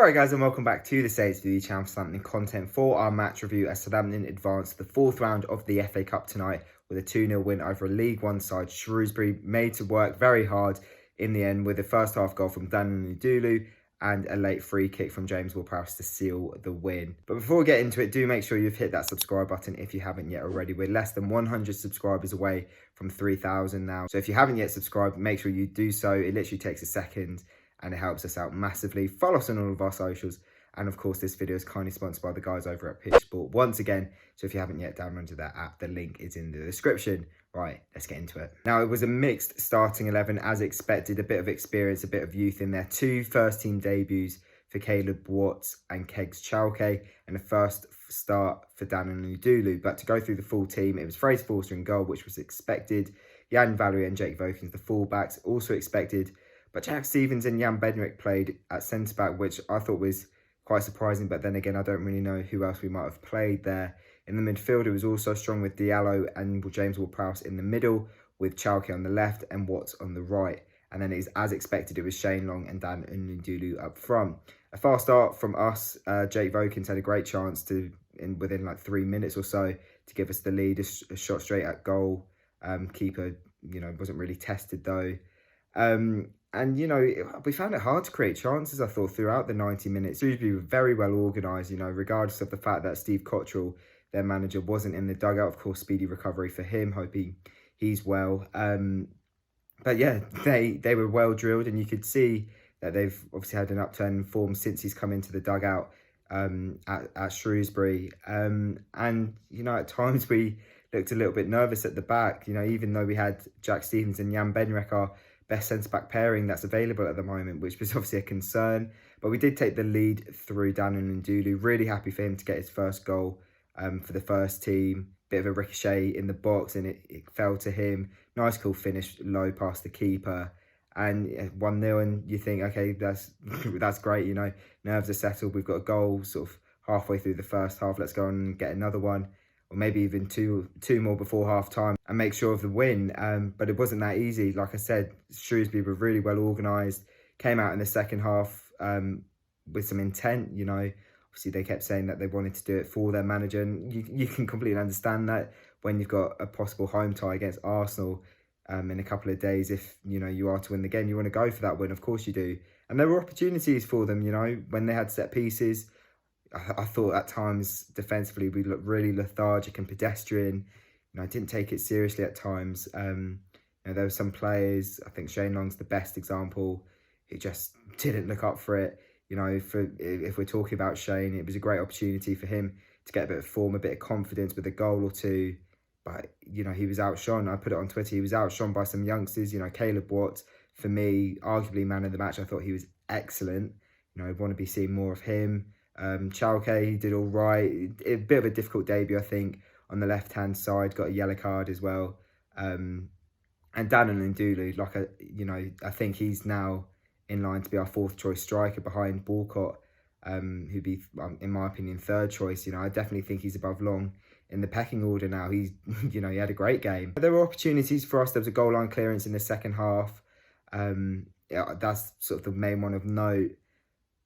Alright guys, and welcome back to the States Video channel for Southampton content for our match review as Southampton advanced to the fourth round of the FA Cup tonight with a 2-0 win over a League One side Shrewsbury, made to work very hard in the end with the first half goal from Daniel Ndulu and a late free kick from James Ward-Prowse to seal the win. But before we get into it, do make sure you've hit that subscribe button if you haven't yet already. We're less than 100 subscribers away from 3,000 now. So if you haven't yet subscribed, make sure you do so. It literally takes a second and it helps us out massively. Follow us on all of our socials. And of course, this video is kindly sponsored by the guys over at Pitch Sport once again. So if you haven't yet downloaded that app, the link is in the description. Right, let's get into it. Now, it was a mixed starting 11 as expected. A bit of experience, a bit of youth in there. Two first-team debuts for Caleb Watts and Kegs Chalke, and a first start for Daniel Ndulu. But to go through the full team, it was Fraser Forster in goal, which was expected. Jan Valery and Jake Vokins, the fullbacks, also expected. But Jack Stevens and Jan Bednarek played at centre-back, which I thought was quite surprising. But then again, I don't really know who else we might have played there. In the midfield, it was also strong with Diallo and James Ward-Prowse in the middle, with Chalke on the left and Watts on the right. And then, as expected, it was Shane Long and Dan Ndulu up front. A fast start from us. Jake Vokins had a great chance within like 3 minutes or so to give us the lead. A shot straight at goal. Keeper, wasn't really tested though. And, we found it hard to create chances, I thought, throughout the 90 minutes. Shrewsbury were very well organised, regardless of the fact that Steve Cottrell, their manager, wasn't in the dugout. Of course, speedy recovery for him. Hope he's well. But yeah, they were well drilled, and you could see that they've obviously had an upturn in form since he's come into the dugout at Shrewsbury. And, at times we looked a little bit nervous at the back, even though we had Jack Stevens and Jan Bednarek, our best centre-back pairing that's available at the moment, which was obviously a concern. But we did take the lead through Daniel Ndulu. Really happy for him to get his first goal for the first team. Bit of a ricochet in the box and it fell to him. Nice cool finish low past the keeper. And 1-0, and you think, okay, that's great, nerves are settled. We've got a goal sort of halfway through the first half. Let's go and get another one, or maybe even two more before half time and make sure of the win. But it wasn't that easy. Like I said, Shrewsbury were really well organised, came out in the second half with some intent, Obviously, they kept saying that they wanted to do it for their manager, and you can completely understand that when you've got a possible home tie against Arsenal in a couple of days. If, you are to win the game, you want to go for that win, of course you do. And there were opportunities for them, when they had set pieces. I thought at times defensively we looked really lethargic and pedestrian. I didn't take it seriously at times. There were some players, I think Shane Long's the best example, who just didn't look up for it. If we're talking about Shane, it was a great opportunity for him to get a bit of form, a bit of confidence with a goal or two. But, he was outshone. I put it on Twitter. He was outshone by some youngsters. Caleb Watts, for me, arguably man of the match. I thought he was excellent. I want to be seeing more of him. Chalke, he did all right. A bit of a difficult debut, I think, on the left-hand side. Got a yellow card as well. And Daniel Ndulu, I think he's now in line to be our fourth choice striker behind Walcott, who'd be, in my opinion, third choice. I definitely think he's above Long in the pecking order now. He's, he had a great game. There were opportunities for us. There was a goal line clearance in the second half. That's sort of the main one of note.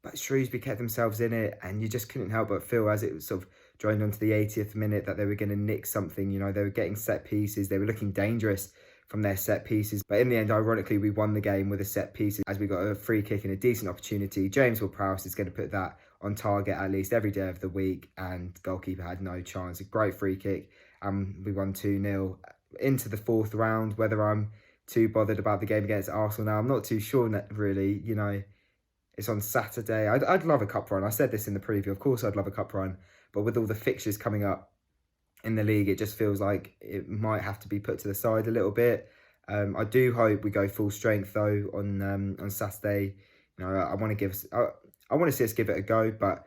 But Shrewsbury kept themselves in it, and you just couldn't help but feel, as it was sort of droned onto the 80th minute, that they were going to nick something. They were getting set pieces. They were looking dangerous from their set pieces. But in the end, ironically, we won the game with a set pieces as we got a free kick and a decent opportunity. James Ward-Prowse is going to put that on target at least every day of the week, and goalkeeper had no chance. A great free kick, and we won 2-0 into the fourth round. Whether I'm too bothered about the game against Arsenal now, I'm not too sure really. It's on Saturday. I'd love a cup run. I said this in the preview. Of course, I'd love a cup run. But with all the fixtures coming up in the league, it just feels like it might have to be put to the side a little bit. I do hope we go full strength though on Saturday. I want to see us give it a go. But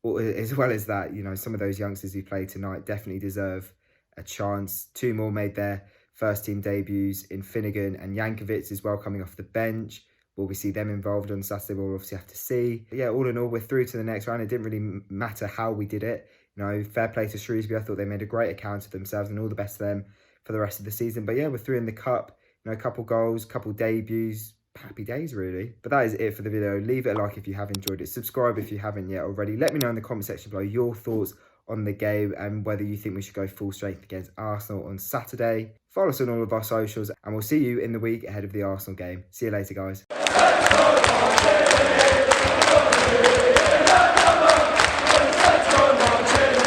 as well as that, some of those youngsters who played tonight definitely deserve a chance. Two more made their first team debuts in Finnegan and Yankovic as well, coming off the bench. Will we see them involved on Saturday? We'll obviously have to see. But yeah, all in all, we're through to the next round. It didn't really matter how we did it. Fair play to Shrewsbury. I thought they made a great account of themselves, and all the best to them for the rest of the season. But yeah, we're through in the cup. A couple goals, couple debuts, happy days really. But that is it for the video. Leave it a like if you have enjoyed it. Subscribe if you haven't yet already. Let me know in the comment section below your thoughts on the game and whether you think we should go full strength against Arsenal on Saturday. Follow us on all of our socials and we'll see you in the week ahead of the Arsenal game. See you later, guys.